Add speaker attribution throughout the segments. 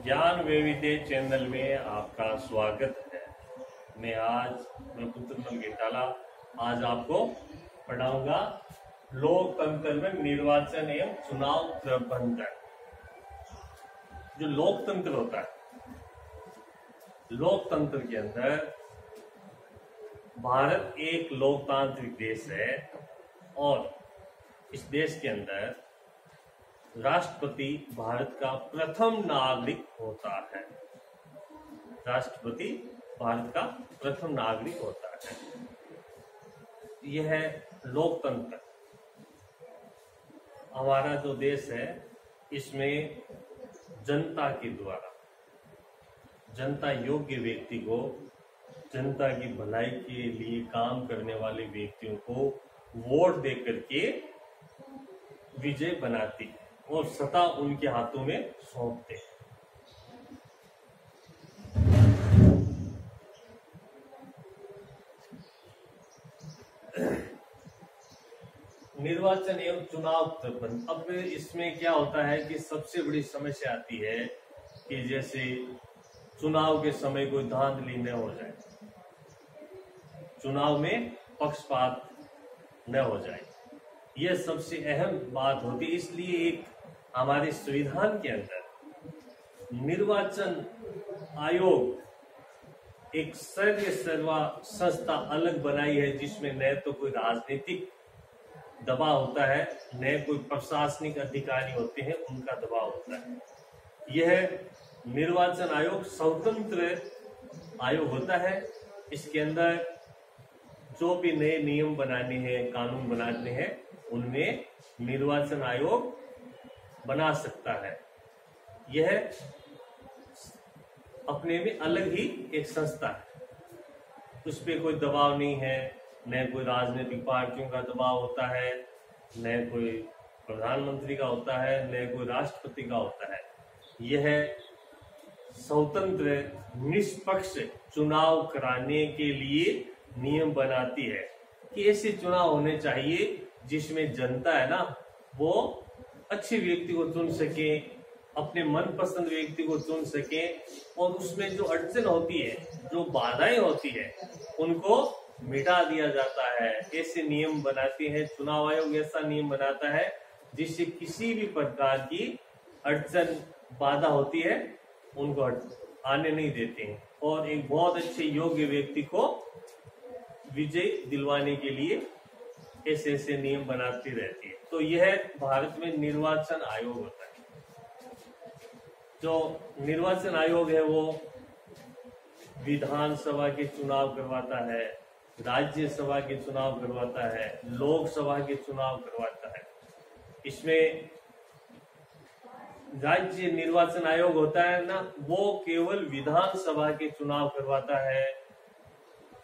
Speaker 1: ज्ञान वैविध्य चैनल में आपका स्वागत है। मैं पुत्रमल गेटाला आज आपको पढ़ाऊंगा लोकतंत्र में निर्वाचन एवं चुनाव प्रबंधन। जो लोकतंत्र होता है, लोकतंत्र के अंदर भारत एक लोकतांत्रिक देश है और इस देश के अंदर राष्ट्रपति भारत का प्रथम नागरिक होता है। राष्ट्रपति भारत का प्रथम नागरिक होता है। यह है लोकतंत्र। हमारा जो देश है इसमें जनता के द्वारा, जनता योग्य व्यक्ति को, जनता की भलाई के लिए काम करने वाले व्यक्तियों को वोट देकर के विजय बनाती है और सत्ता उनके हाथों में सौंपते हैं। निर्वाचन एवं चुनाव प्रबंधन। अब इसमें क्या होता है कि सबसे बड़ी समस्या आती है कि जैसे चुनाव के समय कोई धांधली न हो जाए, चुनाव में पक्षपात न हो जाए, यह सबसे अहम बात होती है। इसलिए एक हमारे संविधान के अंदर निर्वाचन आयोग एक सर्वा संस्था अलग बनाई है, जिसमें न तो कोई राजनीतिक दबाव होता है, न कोई प्रशासनिक अधिकारी होते हैं उनका दबाव होता है। यह निर्वाचन आयोग स्वतंत्र आयोग होता है। इसके अंदर जो भी नए नियम बनाने हैं, कानून बनाने हैं, उनमें निर्वाचन आयोग बना सकता है। यह अपने में अलग ही एक संस्था है, उस पर कोई दबाव नहीं है, न कोई राजनीतिक पार्टियों का दबाव होता है, न कोई प्रधानमंत्री का होता है, न कोई राष्ट्रपति का होता है। यह स्वतंत्र निष्पक्ष चुनाव कराने के लिए नियम बनाती है कि ऐसे चुनाव होने चाहिए जिसमें जनता है ना, वो अच्छे व्यक्ति को चुन सके, अपने मनपसंद व्यक्ति को चुन सके और उसमें जो अड़चन होती है, जो बाधाएं होती है, उनको मिटा दिया जाता है। ऐसे नियम बनाते हैं चुनाव आयोग। ऐसा नियम बनाता है जिससे किसी भी प्रकार की अड़चन, बाधा होती है, उनको आने नहीं देते हैं और एक बहुत अच्छे योग्य व्यक्ति को विजय दिलवाने के लिए ऐसे ऐसे नियम बनाती रहती है। तो यह भारत में निर्वाचन आयोग होता है। जो निर्वाचन आयोग है वो विधानसभा के चुनाव करवाता है, राज्यसभा के चुनाव करवाता है, लोकसभा के चुनाव करवाता है। इसमें राज्य निर्वाचन आयोग होता है ना, वो केवल विधानसभा के चुनाव करवाता है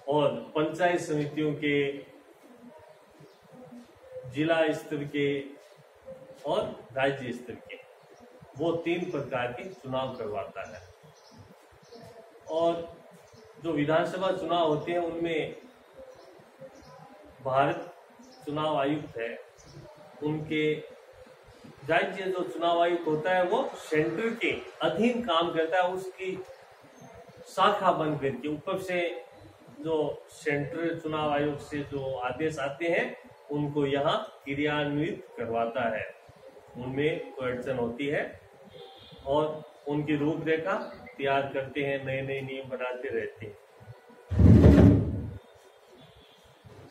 Speaker 1: और पंचायत समितियों के, जिला स्तर के और राज्य स्तर के, वो 3 प्रकार के चुनाव करवाता है। और जो विधानसभा चुनाव होते हैं उनमें भारत चुनाव आयुक्त है, उनके राज्य जो चुनाव आयुक्त होता है वो सेंटर के अधीन काम करता है। उसकी शाखा बन करके ऊपर से जो सेंट्रल चुनाव आयोग से जो आदेश आते हैं उनको यहाँ क्रियान्वित करवाता है। उनमें कोई अड़चन होती है और उनकी रूपरेखा तैयार करते हैं, नए नए नियम बनाते रहते हैं।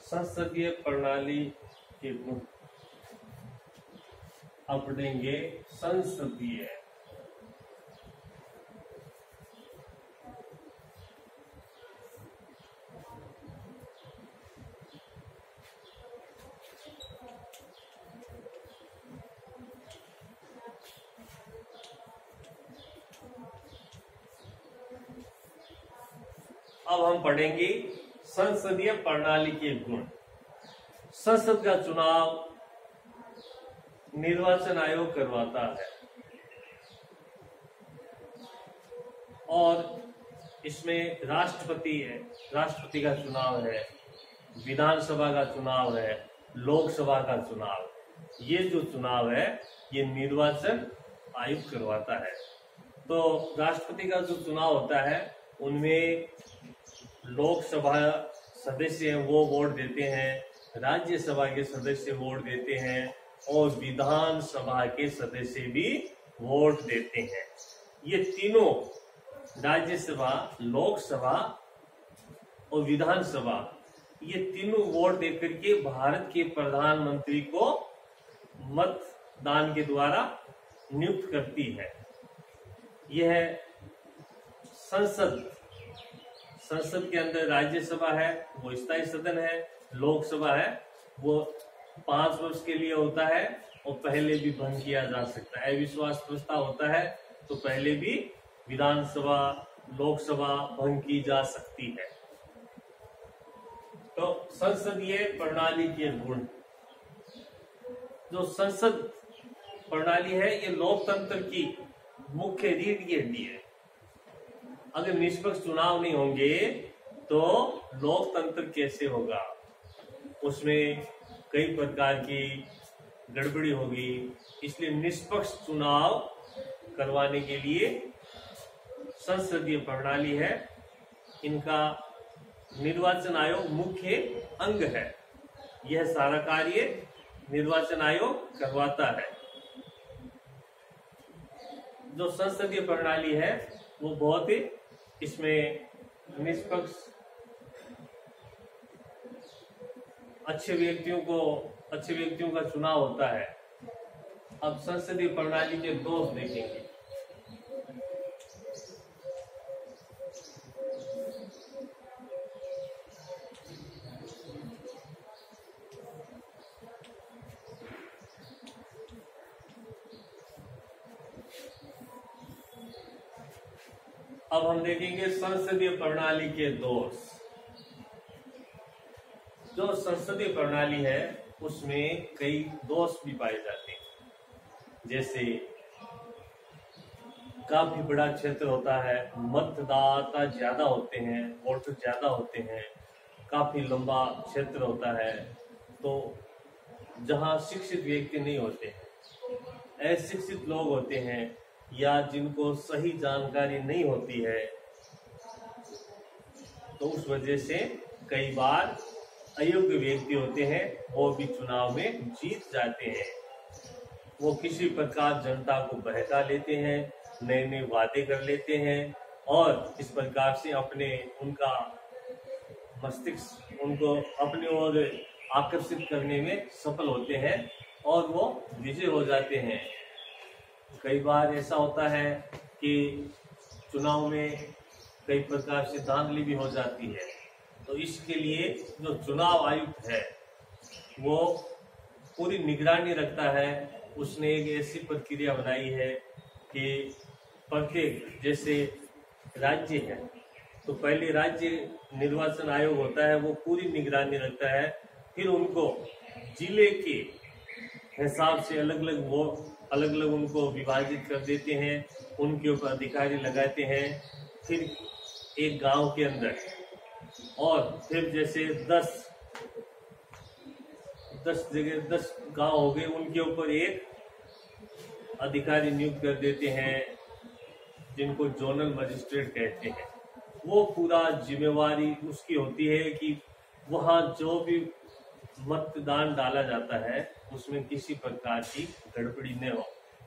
Speaker 1: संसदीय प्रणाली के गुण अब पढ़ेंगे। संसदीय अब हम पढ़ेंगे संसदीय प्रणाली के गुण। संसद का चुनाव निर्वाचन आयोग करवाता है और इसमें राष्ट्रपति है, राष्ट्रपति का चुनाव है, विधानसभा का चुनाव है, लोकसभा का चुनाव। ये जो चुनाव है ये निर्वाचन आयोग करवाता है। तो राष्ट्रपति का जो चुनाव होता है उनमें लोकसभा सदस्य हैं वो वोट देते हैं, राज्यसभा के सदस्य वोट देते हैं और विधानसभा के सदस्य भी वोट देते हैं। ये तीनों राज्यसभा, लोकसभा और विधानसभा, ये तीनों वोट देकर के भारत के प्रधानमंत्री को मतदान के द्वारा नियुक्त करती है। यह संसद के अंदर राज्यसभा है वो स्थायी सदन है, लोकसभा है वो 5 वर्ष के लिए होता है और पहले भी भंग किया जा सकता है। अविश्वास प्रस्ताव होता है तो पहले भी विधानसभा, लोकसभा भंग की जा सकती है। तो संसदीय प्रणाली के गुण, जो संसद प्रणाली है ये लोकतंत्र की मुख्य रीढ़ की हड्डी है। अगर निष्पक्ष चुनाव नहीं होंगे तो लोकतंत्र कैसे होगा? उसमें कई प्रकार की गड़बड़ी होगी। इसलिए निष्पक्ष चुनाव करवाने के लिए संसदीय प्रणाली है, इनका निर्वाचन आयोग मुख्य अंग है। यह सारा कार्य निर्वाचन आयोग करवाता है। जो संसदीय प्रणाली है वो बहुत ही इसमें निष्पक्ष, अच्छे व्यक्तियों का चुनाव होता है। अब संसदीय प्रणाली के दोष देखेंगे। अब हम देखेंगे संसदीय प्रणाली के दोष। जो संसदीय प्रणाली है उसमें कई दोष भी पाए जाते हैं। जैसे काफी बड़ा क्षेत्र होता है, मतदाता ज्यादा होते हैं, वोटर ज्यादा होते हैं, काफी लंबा क्षेत्र होता है, तो जहां शिक्षित व्यक्ति नहीं होते हैं, अशिक्षित लोग होते हैं या जिनको सही जानकारी नहीं होती है, तो उस वजह से कई बार अयोग्य व्यक्ति होते हैं वो भी चुनाव में जीत जाते हैं। वो किसी प्रकार जनता को बहका लेते हैं, नए नए वादे कर लेते हैं और इस प्रकार से उनका मस्तिष्क उनको अपनी ओर आकर्षित करने में सफल होते हैं और वो विजय हो जाते हैं। कई बार ऐसा होता है कि चुनाव में कई प्रकार से धांधली भी हो जाती है, तो इसके लिए जो चुनाव आयुक्त है वो पूरी निगरानी रखता है। उसने एक ऐसी प्रक्रिया बनाई है कि प्रत्येक, जैसे राज्य है तो पहले राज्य निर्वाचन आयोग होता है वो पूरी निगरानी रखता है, फिर उनको जिले के हिसाब से अलग अलग उनको विभाजित कर देते हैं, उनके ऊपर अधिकारी लगाते हैं। फिर एक गांव के अंदर और फिर जैसे 10 गांव हो गए, उनके ऊपर एक अधिकारी नियुक्त कर देते हैं जिनको जोनल मजिस्ट्रेट कहते हैं। वो पूरा जिम्मेवारी उसकी होती है कि वहां जो भी मतदान डाला जाता है उसमें किसी प्रकार की गड़बड़ी न हो।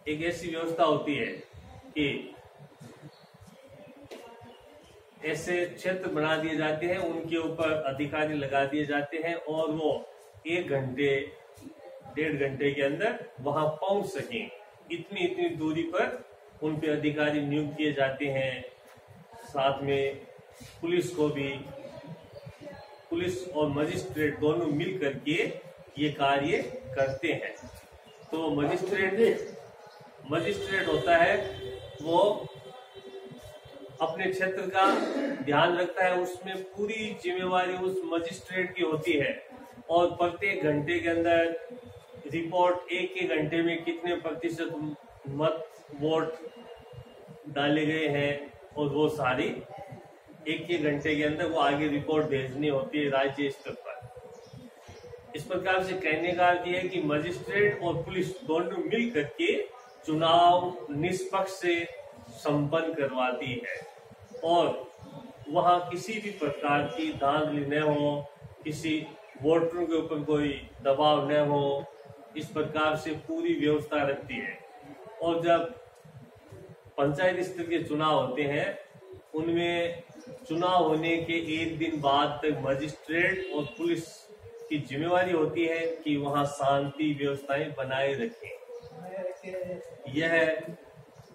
Speaker 1: एक ऐसी व्यवस्था होती है कि ऐसे क्षेत्र बना दिए जाते हैं, उनके ऊपर अधिकारी लगा दिए जाते हैं और वो 1 घंटे 1.5 घंटे के अंदर वहां पहुंच सकें, इतनी दूरी पर उन पे अधिकारी नियुक्त किए जाते हैं। साथ में पुलिस और मजिस्ट्रेट दोनों मिल करके ये कार्य करते हैं। तो मजिस्ट्रेट होता है वो अपने क्षेत्र का ध्यान रखता है, उसमें पूरी जिम्मेवारी उस मजिस्ट्रेट की होती है और प्रत्येक घंटे के अंदर रिपोर्ट, एक घंटे में कितने % वोट डाले गए हैं और वो सारी एक घंटे के अंदर वो आगे रिपोर्ट भेजनी होती है राज्य स्तर पर। इस प्रकार से कहने का अर्थ यह है कि मजिस्ट्रेट और पुलिस दोनों मिल करके चुनाव निष्पक्ष से संपन्न करवाती है और वहां किसी भी प्रकार की धांधली न हो, किसी वोटरों के ऊपर कोई दबाव न हो, इस प्रकार से पूरी व्यवस्था रखती है। और जब पंचायत स्तर के चुनाव होते हैं, उनमें चुनाव होने के एक दिन बाद तक मजिस्ट्रेट और पुलिस की जिम्मेवारी होती है कि वहां शांति व्यवस्थाएं बनाए रखें। यह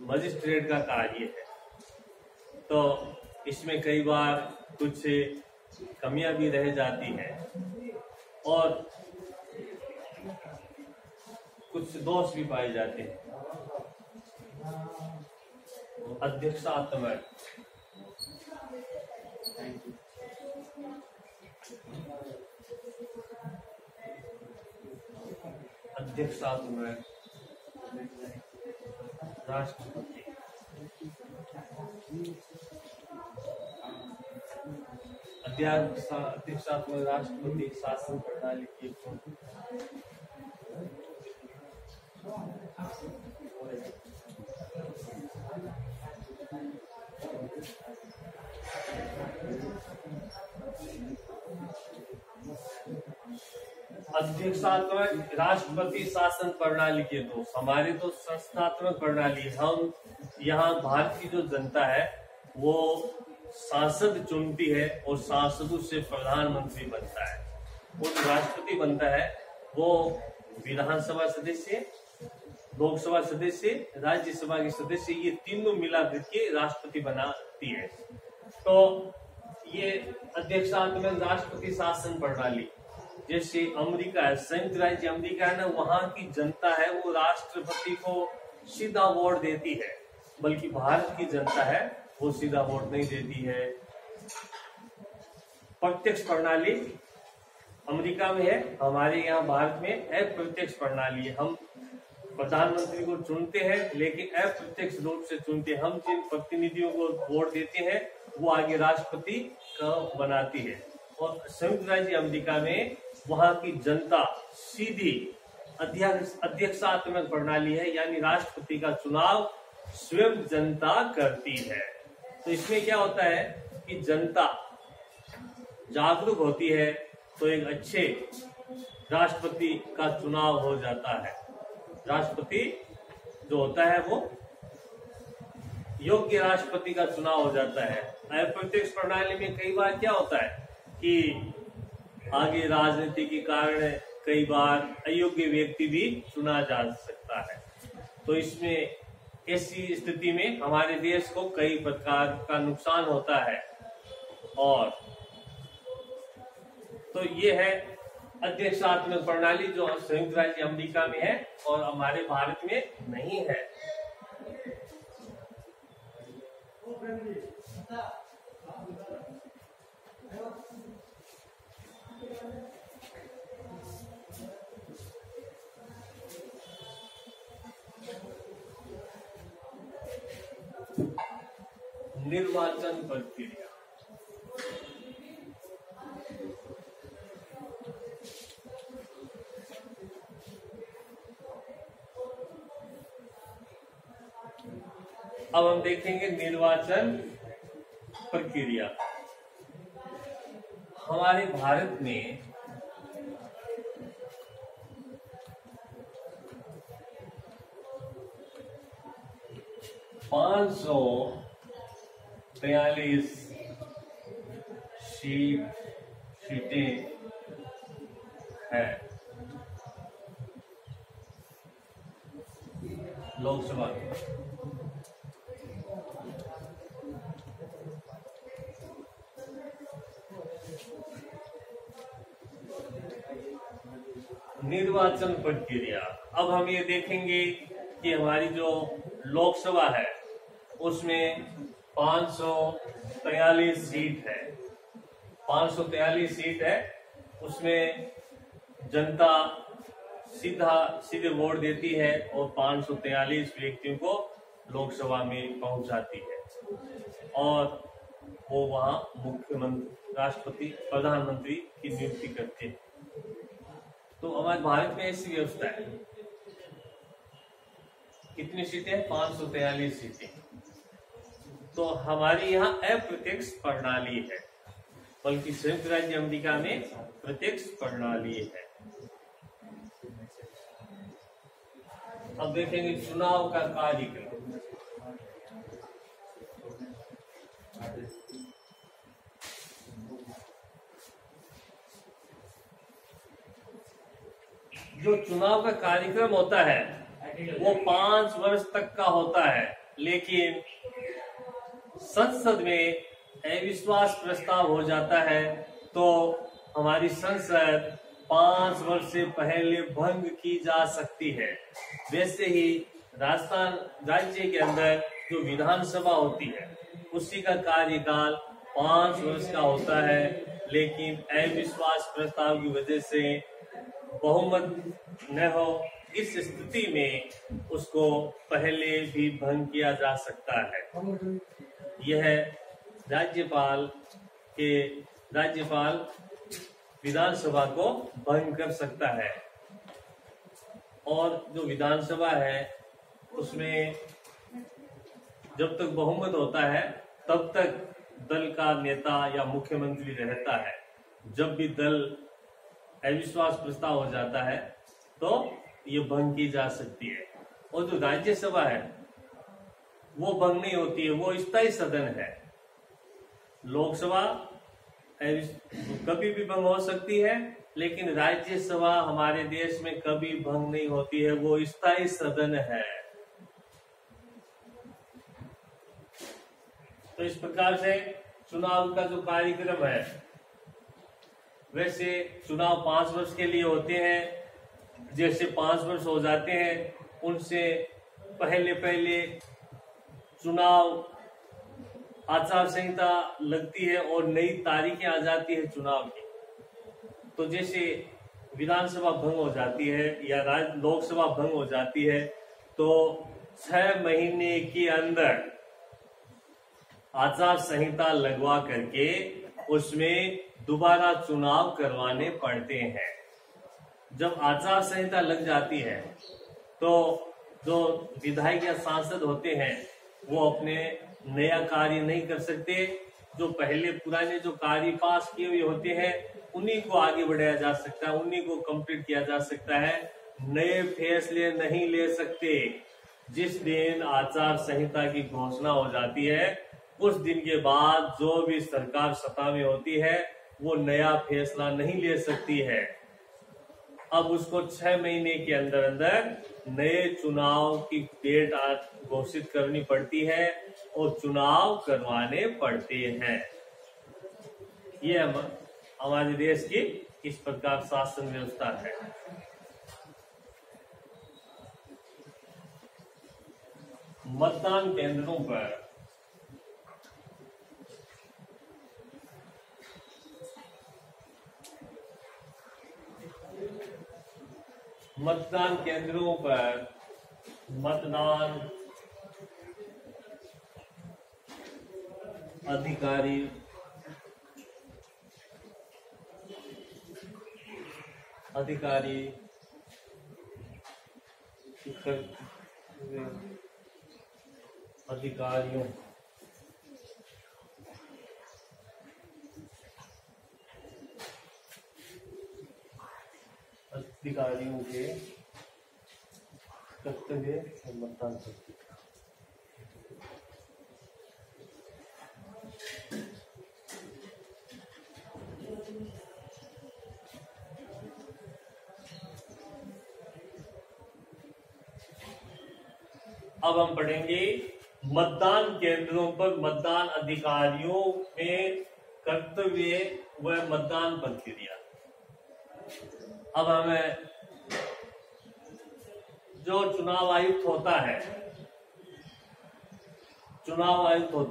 Speaker 1: मजिस्ट्रेट का कार्य है। तो इसमें कई बार कुछ कमियां भी रह जाती हैं और कुछ दोष भी पाए जाते हैं। अध्यक्षात्मक राष्ट्रपति अध्यक्षात्मक राष्ट्रपति शासन प्रणाली की अध्यक्षात्मक राष्ट्रपति शासन प्रणाली के दो। हमारी तो संस्थात्मक प्रणाली, हम यहाँ भारत की जो जनता है वो सांसद चुनती है और सांसदों से प्रधानमंत्री बनता है। और जो राष्ट्रपति बनता है वो विधानसभा सदस्य, लोकसभा सदस्य, राज्यसभा के सदस्य, ये तीनों मिला करके राष्ट्रपति बनाती है। तो ये अध्यक्षात्मक राष्ट्रपति शासन प्रणाली, जैसे अमेरिका है, संयुक्त राज्य अमेरिका है ना, वहां की जनता है वो राष्ट्रपति को सीधा वोट देती है, बल्कि भारत की जनता है वो सीधा वोट नहीं देती है। प्रत्यक्ष प्रणाली अमेरिका में है, हमारे यहाँ भारत में अप्रत्यक्ष प्रणाली है। हम प्रधानमंत्री को चुनते हैं लेकिन अप्रत्यक्ष रूप से चुनते हैं। हम जिन प्रतिनिधियों को वोट देते हैं वो आगे राष्ट्रपति को बनाती है। और संयुक्त राज्य अमेरिका में वहां की जनता सीधी अध्यक्षात्मक प्रणाली है, यानी राष्ट्रपति का चुनाव स्वयं जनता करती है। तो इसमें क्या होता है कि जनता जागरूक होती है तो एक अच्छे राष्ट्रपति का चुनाव हो जाता है। राष्ट्रपति जो होता है वो योग्य राष्ट्रपति का चुनाव हो जाता है। अप्रत्यक्ष प्रणाली में कई बार क्या होता है कि आगे राजनीति के कारण कई बार अयोग्य व्यक्ति भी चुना जा सकता है। तो इसमें ऐसी स्थिति में हमारे देश को कई प्रकार का नुकसान होता है। और तो ये है अध्यक्षात्मक प्रणाली जो संयुक्त राज्य अमेरिका में है और हमारे भारत में नहीं है। निर्वाचन प्रक्रिया अब हम देखेंगे निर्वाचन प्रक्रिया। हमारे भारत में पाँच 543 सीटें है लोकसभा में। निर्वाचन प्रक्रिया अब हम ये देखेंगे कि हमारी जो लोकसभा है उसमें 543 सीट है। 543 सीट है, उसमें जनता सीधे वोट देती है और 543 व्यक्तियों को लोकसभा में पहुंचाती है और वो वहां मुख्यमंत्री, राष्ट्रपति, प्रधानमंत्री की नियुक्ति करते हैं। तो हमारे भारत में ऐसी व्यवस्था है। कितनी सीटें? 543 सीटें। तो हमारे यहाँ अप्रत्यक्ष प्रणाली है, बल्कि संयुक्त राज्य अमेरिका में प्रत्यक्ष प्रणाली है। अब देखेंगे चुनाव का कार्यक्रम। जो चुनाव का कार्यक्रम होता है वो 5 वर्ष तक का होता है, लेकिन संसद में अविश्वास प्रस्ताव हो जाता है तो हमारी संसद 5 वर्ष से पहले भंग की जा सकती है। वैसे ही राजस्थान राज्य के अंदर जो विधानसभा होती है उसी का कार्यकाल 5 वर्ष का होता है, लेकिन अविश्वास प्रस्ताव की वजह से बहुमत न हो, इस स्थिति में उसको पहले भी भंग किया जा सकता है। यह राज्यपाल विधानसभा को भंग कर सकता है। और जो विधानसभा है उसमें जब तक बहुमत होता है तब तक दल का नेता या मुख्यमंत्री रहता है। जब भी दल अविश्वास प्रस्ताव हो जाता है तो ये भंग की जा सकती है। और जो राज्यसभा है वो भंग नहीं होती है, वो स्थायी सदन है। लोकसभा कभी भी भंग हो सकती है, लेकिन राज्यसभा हमारे देश में कभी भंग नहीं होती है, वो स्थायी सदन है। तो इस प्रकार से चुनाव का जो कार्यक्रम है, वैसे चुनाव 5 वर्ष के लिए होते हैं। जैसे 5 वर्ष हो जाते हैं उनसे पहले चुनाव आचार संहिता लगती है और नई तारीखें आ जाती है चुनाव की। तो जैसे विधानसभा भंग हो जाती है या लोकसभा भंग हो जाती है तो 6 महीने के अंदर आचार संहिता लगवा करके उसमें दोबारा चुनाव करवाने पड़ते हैं। जब आचार संहिता लग जाती है तो जो विधायक या सांसद होते हैं वो अपने नया कार्य नहीं कर सकते। जो पहले पुराने जो कार्य पास किए हुए होते हैं उन्हीं को आगे बढ़ाया जा सकता है, उन्हीं को कंप्लीट किया जा सकता है। नए फैसले नहीं ले सकते। जिस दिन आचार संहिता की घोषणा हो जाती है उस दिन के बाद जो भी सरकार सत्ता में होती है वो नया फैसला नहीं ले सकती है। अब उसको 6 महीने के अंदर अंदर नए चुनाव की डेट घोषित करनी पड़ती है और चुनाव करवाने पड़ते हैं। ये हमारे देश की इस प्रकार शासन व्यवस्था है। मतदान केंद्रों पर मतदान अधिकारी अधिकारियों के कर्तव्य और मतदान करते। अब हम पढ़ेंगे मतदान केंद्रों पर मतदान अधिकारियों में कर्तव्य व मतदान प्रक्रिया। अब हमें जो चुनाव आयुक्त होता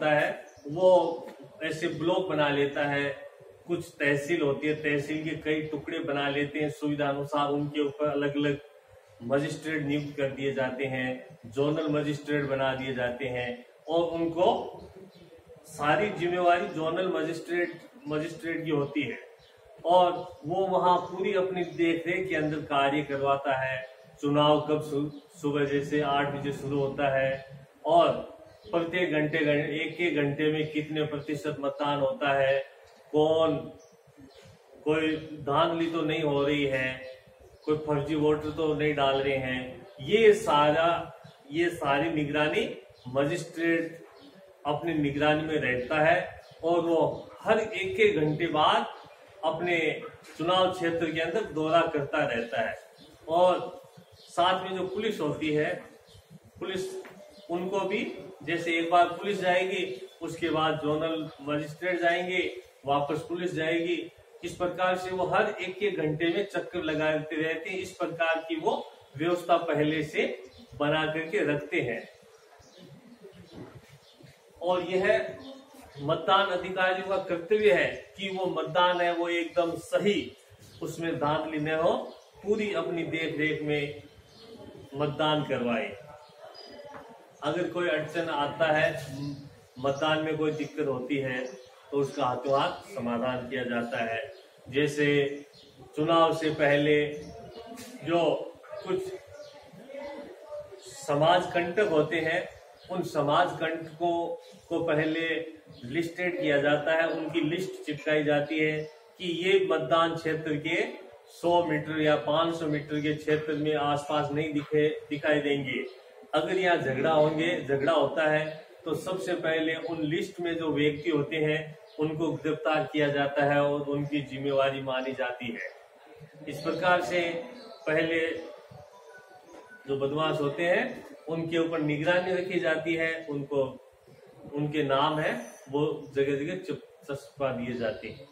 Speaker 1: है वो ऐसे ब्लॉक बना लेता है। कुछ तहसील होती है, तहसील के कई टुकड़े बना लेते हैं सुविधा अनुसार। उनके ऊपर अलग अलग मजिस्ट्रेट नियुक्त कर दिए जाते हैं, जोनल मजिस्ट्रेट बना दिए जाते हैं और उनको सारी जिम्मेवारी जोनल मजिस्ट्रेट की होती है और वो वहां पूरी अपनी देखरेख के अंदर कार्य करवाता है। चुनाव कब सुबह जैसे 8 बजे शुरू होता है और प्रत्येक एक एक घंटे में कितने प्रतिशत मतदान होता है, कौन, कोई धांधली तो नहीं हो रही है, कोई फर्जी वोटर तो नहीं डाल रहे हैं, ये सारी निगरानी मजिस्ट्रेट अपनी निगरानी में रहता है और वो हर एक एक घंटे बाद अपने चुनाव क्षेत्र के अंदर दौरा करता रहता है। और साथ में जो पुलिस होती है, पुलिस उनको भी, जैसे एक बार पुलिस जाएगी, उसके बाद जोनल मजिस्ट्रेट जाएंगे, वापस पुलिस जाएगी, इस प्रकार से वो हर एक एक घंटे में चक्कर लगाते रहते हैं। इस प्रकार की वो व्यवस्था पहले से बना करके रखते हैं। और यह मतदान अधिकारियों का कर्तव्य है कि वो मतदान है वो एकदम सही, उसमें धांधली न हो, पूरी अपनी देख रेख में मतदान करवाए। अगर कोई अड़चन आता है, मतदान में कोई दिक्कत होती है, तो उसका हाथों हाथ समाधान किया जाता है। जैसे चुनाव से पहले जो कुछ समाज कंटक होते हैं, उन समाज कंटकों को पहले लिस्टेड किया जाता है, उनकी लिस्ट चिपकाई जाती है कि ये मतदान क्षेत्र के 100 मीटर या 500 मीटर के क्षेत्र में आसपास नहीं दिखाई देंगे। अगर यहाँ झगड़ा होता है, तो सबसे पहले उन लिस्ट में जो व्यक्ति होते हैं उनको गिरफ्तार किया जाता है और उनकी जिम्मेवारी मानी जाती है। इस प्रकार से पहले जो बदमाश होते हैं उनके ऊपर निगरानी रखी जाती है, उनको उनके नाम है वो जगह जगह चस्पा दिए जाते हैं।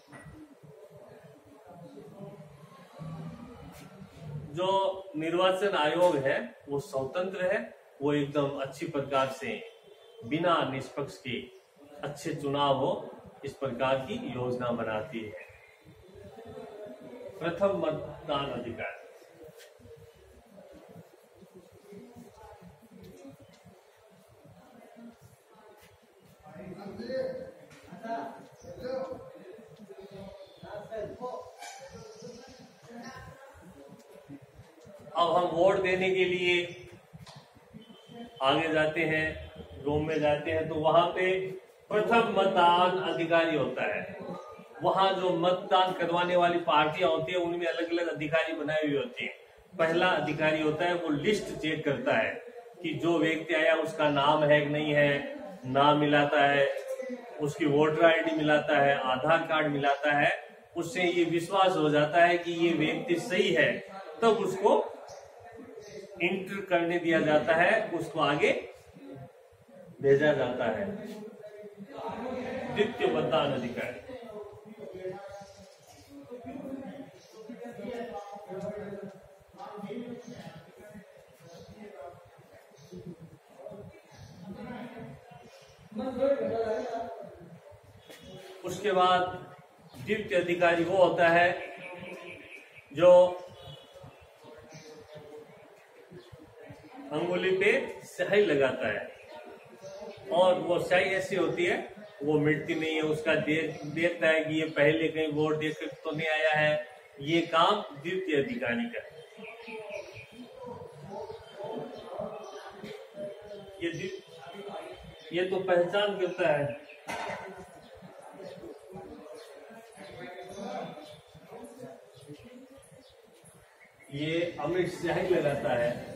Speaker 1: जो निर्वाचन आयोग है वो स्वतंत्र है, वो एकदम अच्छी प्रकार से बिना निष्पक्ष के अच्छे चुनाव हो, इस प्रकार की योजना बनाती है। प्रथम मतदान अधिकार। अब हम वोट देने के लिए आगे जाते हैं, रूम में जाते हैं, तो वहां पे प्रथम मतदान अधिकारी होता है। वहां जो मतदान करवाने वाली पार्टियां होती है उनमें अलग अलग अधिकारी बनाए हुए होते हैं। पहला अधिकारी होता है वो लिस्ट चेक करता है कि जो व्यक्ति आया उसका नाम है कि नहीं है, नाम मिलाता है, उसकी वोटर आईडी मिलाता है, आधार कार्ड मिलाता है, उससे ये विश्वास हो जाता है कि ये व्यक्ति सही है, तब उसको इंटर करने दिया जाता है, उसको आगे भेजा जाता है। द्वितीय मतदान अधिकारी। उसके बाद द्वितीय अधिकारी वो होता है जो अंगुली पे स्याही लगाता है, और वो स्याही ऐसी होती है वो मिटती नहीं है, उसका देखता है कि ये पहले कहीं वोट देकर तो नहीं आया है। ये काम द्वितीय अधिकारी का है। ये तो पहचान करता है। ये अमिट स्याही लगाता है।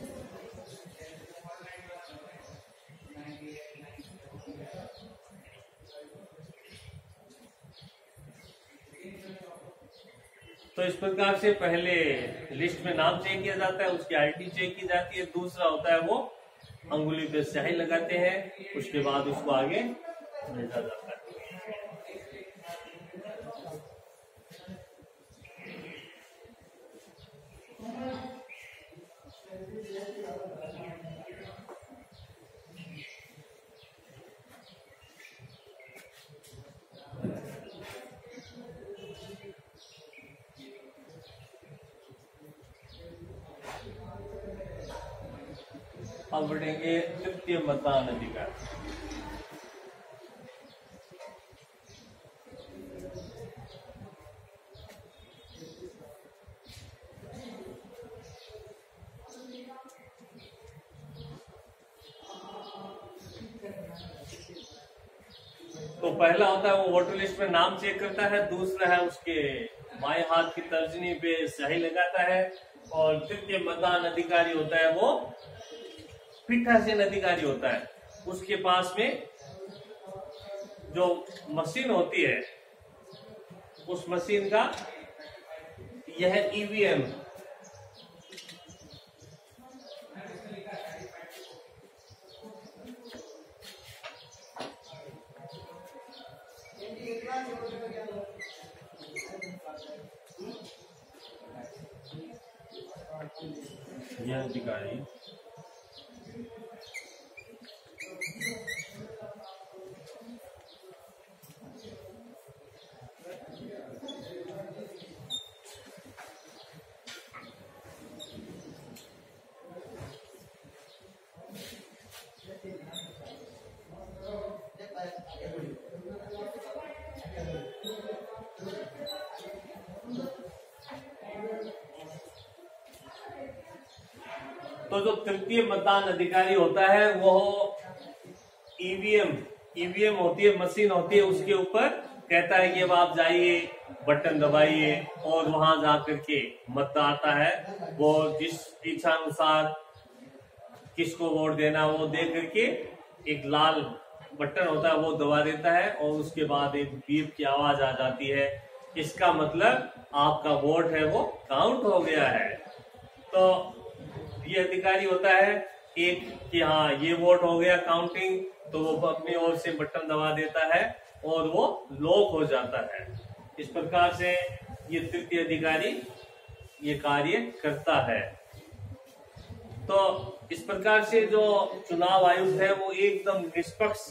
Speaker 1: तो इस प्रकार से पहले लिस्ट में नाम चेक किया जाता है, उसकी आईडी चेक की जाती है। दूसरा होता है वो अंगुली पे स्याही लगाते हैं, उसके बाद उसको आगे भेजा जाता है। अब बढ़ेंगे तृतीय मतदान अधिकार। तो पहला होता है वो वोटर लिस्ट में नाम चेक करता है, दूसरा है उसके बाएं हाथ की तर्जनी पे सही लगाता है, और तृतीय मतदान अधिकारी होता है वो पीठासीन अधिकारी होता है। उसके पास में जो मशीन होती है, उस मशीन का यह ईवीएम, यह अधिकारी तो जो तृतीय मतदान अधिकारी होता है वो ईवीएम होती है, मशीन होती है, उसके ऊपर कहता है कि अब आप जाइए, बटन दबाइए, और वहां जाकर के मतदाता है वो जिस इच्छा अनुसार किसको वोट देना वो दे करके एक लाल बटन होता है वो दबा देता है, और उसके बाद एक बीप की आवाज आ जाती है। इसका मतलब आपका वोट है वो काउंट हो गया है। तो ये अधिकारी होता है एक कि हाँ ये वोट हो गया काउंटिंग, तो वो अपनी ओर से बटन दबा देता है और वो लॉक हो जाता है। इस प्रकार से ये तृतीय अधिकारी ये कार्य करता है। तो इस प्रकार से जो चुनाव आयुक्त है वो एकदम निष्पक्ष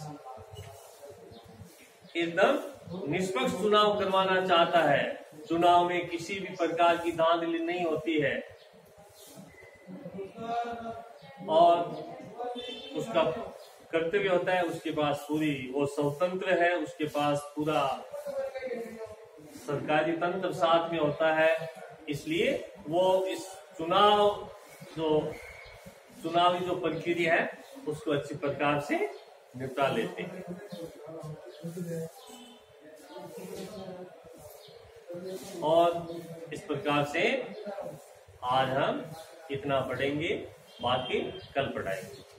Speaker 1: चुनाव करवाना चाहता है। चुनाव में किसी भी प्रकार की धांधली नहीं होती है, और उसका कर्तव्य होता है, उसके पास पूरी वो स्वतंत्र है, उसके पास पूरा सरकारी तंत्र साथ में होता है। इसलिए वो इस चुनावी जो प्रक्रिया है उसको अच्छी प्रकार से निपटा लेते हैं। और इस प्रकार से आज हम इतना पढ़ेंगे, बाकी कल पढ़ाएंगे।